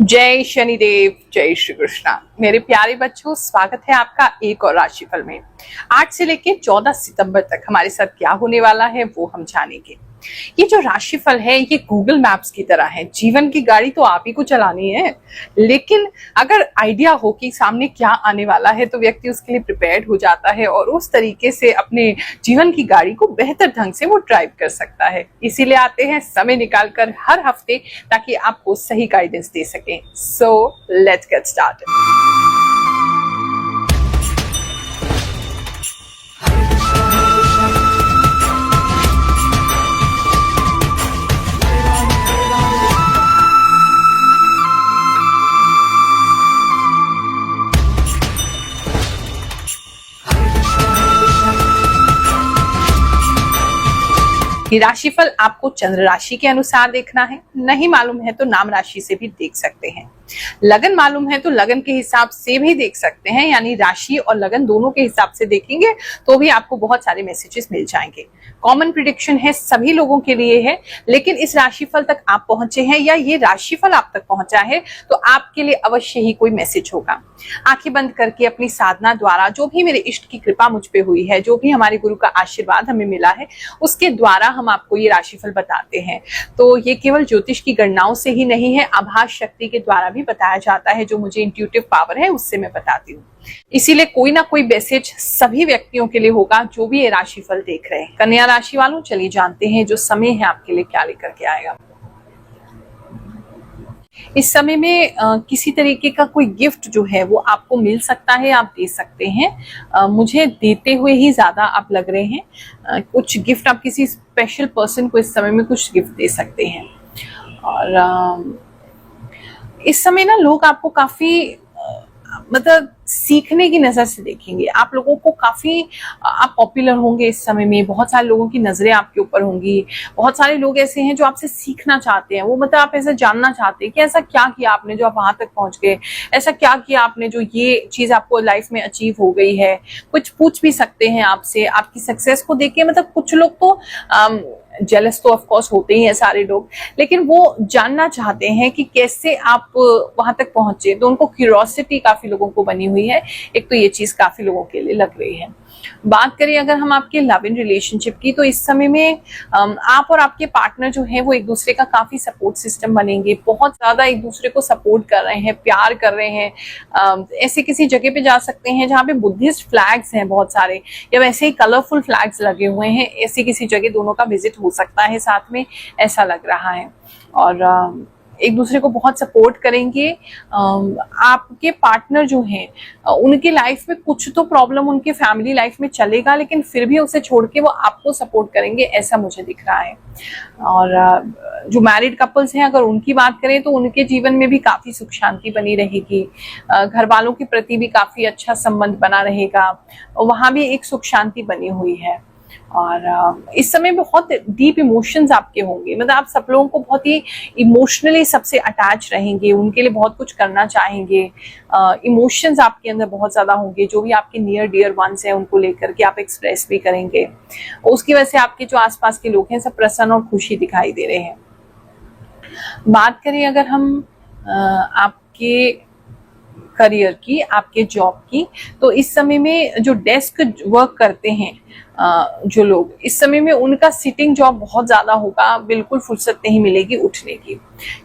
जय शनिदेव, जय श्री कृष्णा। मेरे प्यारे बच्चों, स्वागत है आपका एक और राशिफल में। 8 से लेकर 14 सितंबर तक हमारे साथ क्या होने वाला है वो हम जानेंगे। ये जो राशिफल है ये गूगल मैप्स की तरह है। जीवन की गाड़ी तो आप ही को चलानी है, लेकिन अगर आइडिया हो कि सामने क्या आने वाला है तो व्यक्ति उसके लिए प्रिपेयर्ड हो जाता है और उस तरीके से अपने जीवन की गाड़ी को बेहतर ढंग से वो ड्राइव कर सकता है। इसीलिए आते हैं समय निकालकर हर हफ्ते, ताकि आपको सही गाइडेंस दे सकें। So let's get started. ये राशिफल आपको चंद्र राशि के अनुसार देखना है। नहीं मालूम है तो नाम राशि से भी देख सकते हैं। लगन मालूम है तो लगन के हिसाब से भी देख सकते हैं, यानी राशि और लगन दोनों के हिसाब से देखेंगे तो भी आपको बहुत सारे मैसेजेस मिल जाएंगे। कॉमन प्रिडिक्शन है, सभी लोगों के लिए है, लेकिन इस राशिफल तक आप पहुंचे हैं या ये राशिफल आप तक पहुंचा है तो आपके लिए अवश्य ही कोई मैसेज होगा। आंखें बंद करके अपनी साधना द्वारा, जो भी मेरे इष्ट की कृपा मुझ पे हुई है, जो भी हमारे गुरु का आशीर्वाद हमें मिला है, उसके द्वारा हम आपको ये राशिफल बताते हैं। तो ये केवल ज्योतिष की गणनाओं से ही नहीं है, आभास शक्ति के द्वारा भी बताया जाता है। जो मुझे इंट्यूटिव पावर है उससे मैं बताती हूँ। इसीलिए कोई ना कोई मैसेज सभी व्यक्तियों के लिए होगा जो भी ये राशिफल देख रहे हैं। कन्या राशि वालों, चलिए जानते हैं जो समय है आपके लिए क्या लेकर के आएगा। इस समय में किसी तरीके का कोई गिफ्ट जो है वो आपको मिल सकता है, आप दे सकते हैं। मुझे देते हुए ही ज्यादा आप लग रहे हैं। कुछ गिफ्ट आप किसी स्पेशल पर्सन को इस समय में कुछ गिफ्ट दे सकते हैं। और इस समय ना लोग आपको काफी मतलब सीखने की नजर से देखेंगे। आप लोगों को काफी आप पॉपुलर होंगे इस समय में। बहुत सारे लोगों की नजरें आपके ऊपर होंगी। बहुत सारे लोग ऐसे हैं जो आपसे सीखना चाहते हैं। वो मतलब आप ऐसा जानना चाहते हैं कि ऐसा क्या किया आपने जो आप वहां तक पहुंच गए, ऐसा क्या किया आपने जो ये चीज आपको लाइफ में अचीव हो गई है। कुछ पूछ भी सकते हैं आपसे, आपकी सक्सेस को देख के। मतलब कुछ लोग तो जेलस तो ऑफ कोर्स होते ही हैं सारे लोग, लेकिन वो जानना चाहते हैं कि कैसे आप वहां तक पहुंचे। तो उनको क्यूरियोसिटी काफी लोगों को बनी हुई है। एक तो ये चीज काफी लोगों के लिए लग रही है। बात करें अगर हम आपके लव इन रिलेशनशिप की, तो इस समय में आप और आपके पार्टनर जो है वो एक दूसरे का काफी सपोर्ट सिस्टम बनेंगे। बहुत ज्यादा एक दूसरे को सपोर्ट कर रहे हैं, प्यार कर रहे हैं। ऐसे किसी जगह पे जा सकते हैं जहाँ पे बुद्धिस्ट फ्लैग्स हैं बहुत सारे, या वैसे ही कलरफुल फ्लैग्स लगे हुए हैं। ऐसी किसी जगह दोनों का विजिट हो सकता है साथ में, ऐसा लग रहा है। और एक दूसरे को बहुत सपोर्ट करेंगे। आपके पार्टनर जो हैं उनके लाइफ में कुछ तो प्रॉब्लम उनके फैमिली लाइफ में चलेगा, लेकिन फिर भी उसे छोड़ के वो आपको सपोर्ट करेंगे, ऐसा मुझे दिख रहा है। और जो मैरिड कपल्स हैं अगर उनकी बात करें तो उनके जीवन में भी काफी सुख शांति बनी रहेगी। घर वालों के प्रति भी काफी अच्छा संबंध बना रहेगा, वहां भी एक सुख शांति बनी हुई है। और इस समय बहुत डीप इमोशंस आपके होंगे। मतलब आप सब लोगों को बहुत ही इमोशनली सबसे अटैच रहेंगे, उनके लिए बहुत कुछ करना चाहेंगे। इमोशंस आपके अंदर बहुत ज्यादा होंगे। जो भी आपके नियर डियर वंस हैं उनको लेकर के आप एक्सप्रेस भी करेंगे। उसकी वजह से आपके जो आसपास के लोग हैं सब प्रसन्न और खुशी दिखाई दे रहे हैं। बात करें अगर हम आपके करियर की, आपके जॉब की, तो इस समय में जो डेस्क वर्क करते हैं जो लोग, इस समय में उनका सिटिंग जॉब बहुत ज्यादा होगा। बिल्कुल फुर्सत नहीं मिलेगी उठने की।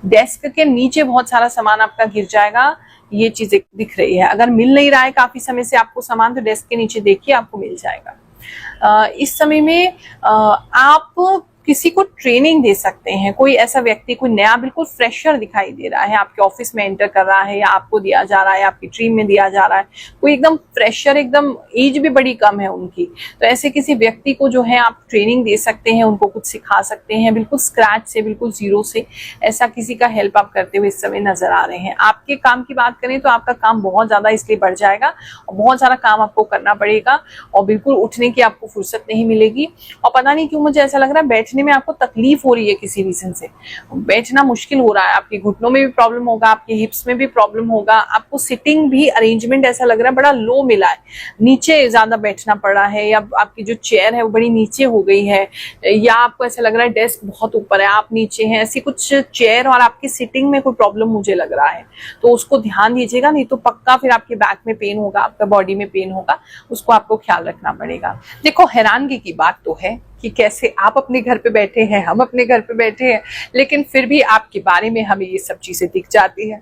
डेस्क के नीचे बहुत सारा सामान आपका गिर जाएगा, ये चीजें दिख रही है। अगर मिल नहीं रहा है काफी समय से आपको सामान, तो डेस्क के नीचे देखिए, आपको मिल जाएगा। इस समय में आप किसी को ट्रेनिंग दे सकते हैं। कोई ऐसा व्यक्ति, कोई नया बिल्कुल फ्रेशर दिखाई दे रहा है, आपके ऑफिस में एंटर कर रहा है, या आपको दिया जा रहा है, आपकी टीम में दिया जा रहा है। कोई एकदम फ्रेशर, एकदम एज भी बड़ी कम है उनकी, तो ऐसे किसी व्यक्ति को जो है आप ट्रेनिंग दे सकते हैं, उनको कुछ सिखा सकते हैं, बिल्कुल स्क्रैच से, बिल्कुल जीरो से। ऐसा किसी का हेल्प आप करते हुए इस समय नजर आ रहे हैं। आपके काम की बात करें तो आपका काम बहुत ज्यादा इसलिए बढ़ जाएगा और बहुत सारा काम आपको करना पड़ेगा और बिल्कुल उठने की आपको फुर्सत नहीं मिलेगी। और पता नहीं क्यों मुझे ऐसा लग रहा है बैठने में आपको तकलीफ हो रही है किसी रीजन से, बैठना मुश्किल हो रहा है, आपके घुटनों में भी प्रॉब्लम होगा, आपके हिप्स में भी प्रॉब्लम होगा, आपको सिटिंग भी अरेंजमेंट ऐसा लग रहा है बड़ा लो मिला है, नीचे ज्यादा बैठना पड़ा है, या आपकी जो चेयर है वो बड़ी नीचे हो गई है, या आपको ऐसा लग रहा है डेस्क बहुत ऊपर है आप नीचे हैं, ऐसी कुछ चेयर और आपकी सिटिंग में कोई प्रॉब्लम मुझे लग रहा है, तो उसको ध्यान दीजिएगा, नहीं तो पक्का फिर आपके बैक में पेन होगा, आपका बॉडी में पेन होगा, उसको आपको ख्याल रखना पड़ेगा। देखो, हैरानगी की बात तो है कि कैसे आप अपने घर पे बैठे हैं, हम अपने घर पे बैठे हैं, लेकिन फिर भी आपके बारे में हमें ये सब चीजें दिख जाती है,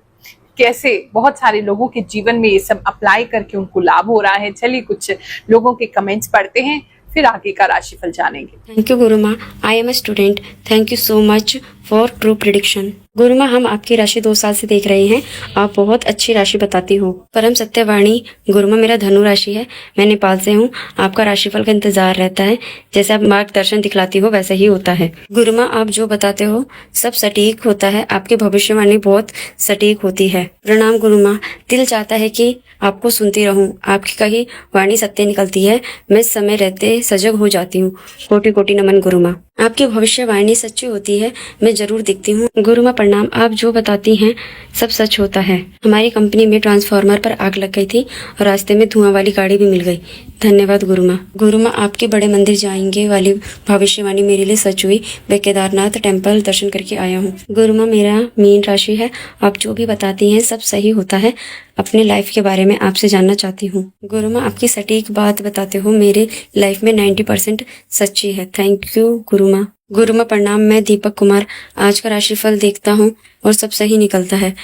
कैसे बहुत सारे लोगों के जीवन में ये सब अप्लाई करके उनको लाभ हो रहा है। चलिए कुछ लोगों के कमेंट्स पढ़ते हैं, फिर आगे का राशिफल जानेंगे। थैंक यू गुरु माँ, I am a student, thank you so much for true prediction. गुरु माँ, हम आपकी राशि 2 साल से देख रहे हैं, आप बहुत अच्छी राशि बताती हो। परम सत्यवाणी गुरु माँ, मेरा धनु राशि है, मैं नेपाल से हूँ। आपका राशिफल का इंतजार रहता है, जैसे आप मार्गदर्शन दिखलाती हो वैसे ही होता है। गुरु माँ, आप जो बताते हो सब सटीक होता है, आपकी भविष्यवाणी बहुत सटीक होती है। प्रणाम गुरु माँ, दिल चाहता है कि आपको सुनती रहूं, आपकी कही वाणी सत्य निकलती है, मैं समय रहते सजग हो जाती हूँ। कोटि कोटि नमन गुरु माँ, आपकी भविष्यवाणी सच्ची होती है, मैं जरूर दिखती हूँ। गुरु माँ प्रणाम, आप जो बताती हैं सब सच होता है। हमारी कंपनी में ट्रांसफार्मर पर आग लग गई थी और रास्ते में धुआं वाली गाड़ी भी मिल गई। धन्यवाद गुरु माँ। गुरु माँ, आपके बड़े मंदिर जाएंगे वाली भविष्यवाणी मेरे लिए सच हुई, मैं केदारनाथ टेम्पल दर्शन करके आया हूँ। गुरु माँ, मेरा मीन राशि है, आप जो भी बताती हैं सब सही होता है, अपने लाइफ के बारे में आपसे जानना चाहती हूँ। गुरु माँ, आपकी सटीक बात बताते हो, मेरे लाइफ में 90% सच्ची है। थैंक यू गुरु माँ। गुरु माँ प्रणाम, मैं दीपक कुमार, आज का राशिफल देखता हूँ और सब सही निकलता है।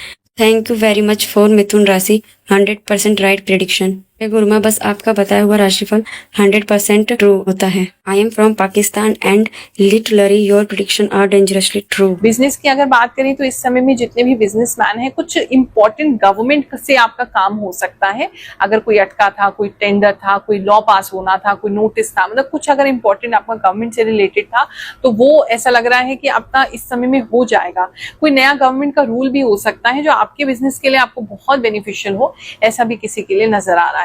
Thank you very much for मिथुन राशि, 100% राइट प्रेडिक्शन। गुरु माँ, बस आपका बताया हुआ राशिफल 100% ट्रू होता है। I am from Pakistan and literally your prediction are dangerously true. Business की अगर बात करें तो इस समय में जितने भी बिजनेसमैन हैं, कुछ इंपॉर्टेंट गवर्नमेंट से आपका काम हो सकता है। अगर कोई अटका था, कोई टेंडर था, कोई लॉ पास होना था, कोई नोटिस था, मतलब कुछ अगर इंपॉर्टेंट आपका गवर्नमेंट से रिलेटेड था, तो वो ऐसा लग रहा है कि आपका इस समय में हो जाएगा। कोई नया गवर्नमेंट का रूल भी हो सकता है जो आपके बिजनेस के लिए आपको बहुत बेनिफिशियल हो, ऐसा भी किसी के लिए नजर आ रहा है।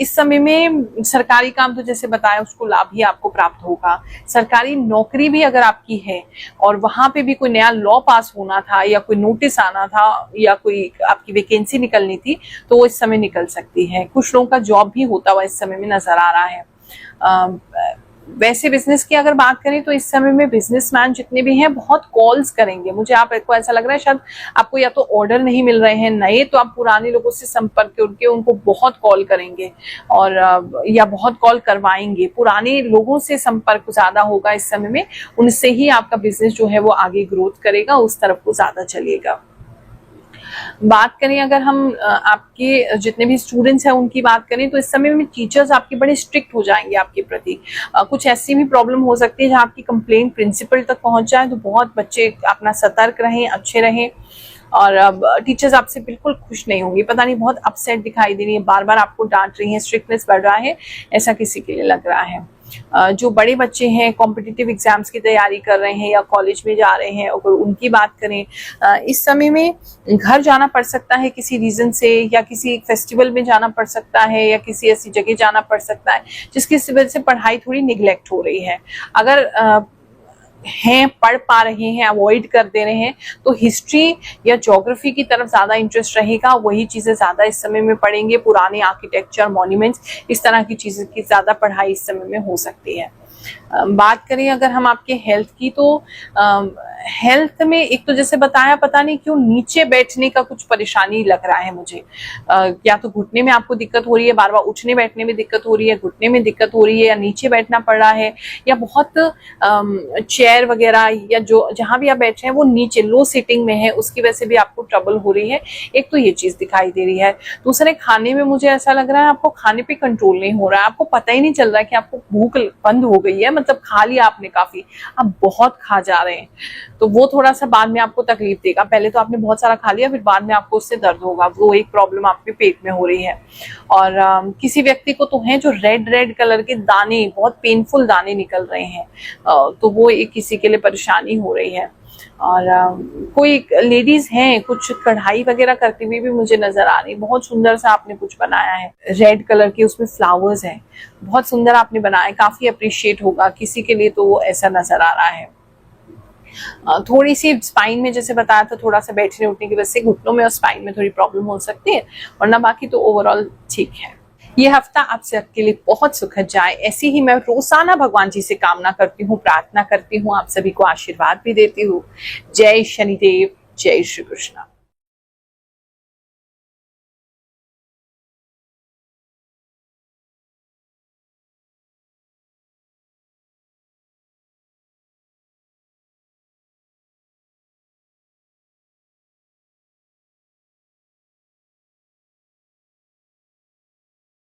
इस समय में सरकारी काम तो जैसे बताया उसको लाभ ही आपको प्राप्त होगा। सरकारी नौकरी भी अगर आपकी है और वहां पे भी कोई नया लॉ पास होना था या कोई नोटिस आना था या कोई आपकी वैकेंसी निकलनी थी, तो वो इस समय निकल सकती है। कुछ लोगों का जॉब भी होता हुआ इस समय में नजर आ रहा है। वैसे बिजनेस की अगर बात करें तो इस समय में बिजनेसमैन जितने भी हैं बहुत कॉल्स करेंगे। मुझे आपको ऐसा लग रहा है शायद आपको या तो ऑर्डर नहीं मिल रहे हैं नए, तो आप पुराने लोगों से संपर्क करके उनको बहुत कॉल करेंगे और या बहुत कॉल करवाएंगे। पुराने लोगों से संपर्क ज्यादा होगा इस समय में, उनसे ही आपका बिजनेस जो है वो आगे ग्रोथ करेगा, उस तरफ को ज्यादा चलेगा। बात करें अगर हम आपके जितने भी स्टूडेंट्स हैं उनकी बात करें तो इस समय में टीचर्स आपके बड़े स्ट्रिक्ट हो जाएंगे आपके प्रति। कुछ ऐसी भी प्रॉब्लम हो सकती है जहां आपकी कंप्लेंट प्रिंसिपल तक पहुंच जाए, तो बहुत बच्चे अपना सतर्क रहें, अच्छे रहें। और अब टीचर्स आपसे बिल्कुल खुश नहीं होंगी, पता नहीं बहुत अपसेट दिखाई दे रही है, बार बार आपको डांट रही है, स्ट्रिक्टनेस बढ़ रहा है, ऐसा किसी के लिए लग रहा है। जो बड़े बच्चे हैं कॉम्पिटिटिव एग्जाम्स की तैयारी कर रहे हैं या कॉलेज में जा रहे हैं, अगर उनकी बात करें, इस समय में घर जाना पड़ सकता है किसी रीजन से, या किसी फेस्टिवल में जाना पड़ सकता है, या किसी ऐसी जगह जाना पड़ सकता है जिसकी वजह से पढ़ाई थोड़ी निगलेक्ट हो रही है। अगर हैं पढ़ पा रहे हैं, अवॉइड कर दे रहे हैं, तो हिस्ट्री या ज्योग्राफी की तरफ ज्यादा इंटरेस्ट रहेगा, वही चीजें ज्यादा इस समय में पढ़ेंगे। पुराने आर्किटेक्चर, मॉन्यूमेंट्स, इस तरह की चीजें की ज्यादा पढ़ाई इस समय में हो सकती है। बात करें अगर हम आपके हेल्थ की, तो हेल्थ में एक तो जैसे बताया, पता नहीं क्यों नीचे बैठने का कुछ परेशानी लग रहा है मुझे। या तो घुटने में आपको दिक्कत हो रही है, बार बार उठने बैठने में दिक्कत हो रही है, घुटने में दिक्कत हो रही है, या नीचे बैठना पड़ रहा है, या बहुत चेयर वगैरह या जो जहां भी आप बैठ रहे हैं वो नीचे लो सिटिंग में है, उसकी वजह से भी आपको ट्रबल हो रही है। एक तो ये चीज दिखाई दे रही है। दूसरे, खाने में मुझे ऐसा लग रहा है आपको खाने पे कंट्रोल नहीं हो रहा है, आपको पता ही नहीं चल रहा है कि आपको भूख बंद हो गई है, मतलब खा लिया आपने काफी, आप बहुत खा जा रहे हैं, तो वो थोड़ा सा बाद में आपको तकलीफ देगा। पहले तो आपने बहुत सारा खा लिया, फिर बाद में आपको उससे दर्द होगा, वो एक प्रॉब्लम आपके पेट में हो रही है। और किसी व्यक्ति को तो है जो रेड रेड कलर के दाने, बहुत पेनफुल दाने निकल रहे हैं, तो वो एक किसी के लिए परेशानी हो रही है। और कोई लेडीज हैं कुछ कढ़ाई वगैरह करती हुई भी मुझे नजर आ रही। बहुत सुंदर सा आपने कुछ बनाया है, रेड कलर के उसमें फ्लावर्स हैं, बहुत सुंदर आपने बनाया है, काफी अप्रिशिएट होगा किसी के लिए तो वो ऐसा नजर आ रहा है। थोड़ी सी स्पाइन में जैसे बताया था, थोड़ा सा बैठने उठने की वजह से घुटनों में और स्पाइन में थोड़ी प्रॉब्लम हो सकती है, वरना बाकी तो ओवरऑल ठीक है। ये हफ्ता आप सबके लिए बहुत सुखद जाए, ऐसी ही मैं रोजाना भगवान जी से कामना करती हूँ, प्रार्थना करती हूँ, आप सभी को आशीर्वाद भी देती हूँ। जय शनिदेव, जय श्री कृष्ण।